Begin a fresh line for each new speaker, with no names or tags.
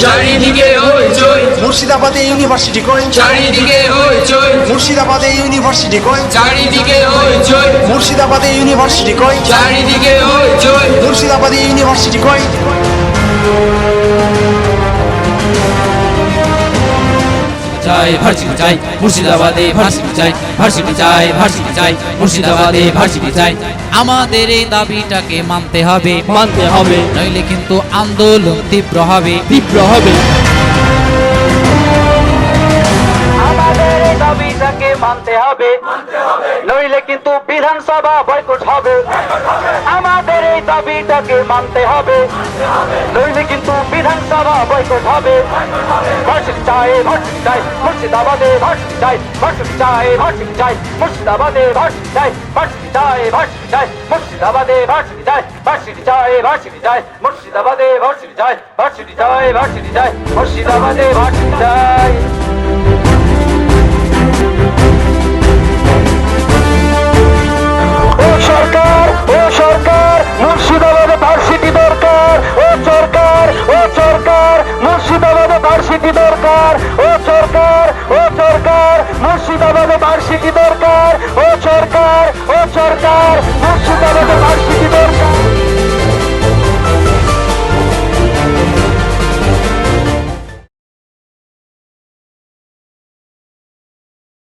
চারিদিকে হইচই,
মুর্শিদাবাদে ইউনিভার্সিটি কই,
চারিদিকে হইচই,
মুর্শিদাবাদে ইউনিভার্সিটি কই,
চারিদিকে হইচই,
মুর্শিদাবাদে ইউনিভার্সিটি কই,
চারিদিকে হইচই।
মুর্শিদাবাদে ইউনিভার্সিটি কই।
চাই ভার্সিটি চাই মুর্শিদাবাদে ভার্সিটি চাই, ভার্সিটি চাই, ভার্সিটি চাই মুর্শিদাবাদে ভার্সিটি চাই। আমাদের এই দাবিটাকে মানতে হবে,
মানতে হবে,
নইলে কিন্তু আন্দোলন তীব্র হবে,
তীব্র হবে।
আমাদের এই দাবিটাকে মানতে হবে, নইলে কিন্তু বিধানসভা বয়কট হবে। আমাদের এই দাবিটাকে মানতে হবে, নইলে কিন্তু বিধানসভা বয়কট হবে। ভার্সিটি চাই, ভার্সিটি চাই মুর্শিদাবাদে, ভার্সিটি চাই, ভার্সিটি চাই, ভার্সিটি চাই মুর্শিদাবাদে, ভার্সিটি চাই, ভার্সিটি চাই, ভার্সিটি চাই মুর্শিদাবাদে, ভার্সিটি চাই, ভার্সিটি চাই, ভার্সিটি চাই মুর্শিদাবাদে, ভার্সিটি চাই, ভার্সিটি চাই, ভার্সিটি চাই মুর্শিদাবাদে, ভার্সিটি চাই। ও সরকার, ও সরকার, মুর্শিদাবাদে ভার্সিটি দরকার। ও সরকার, ও সরকার, মুর্শিদাবাদে ভার্সিটি দরকার। ও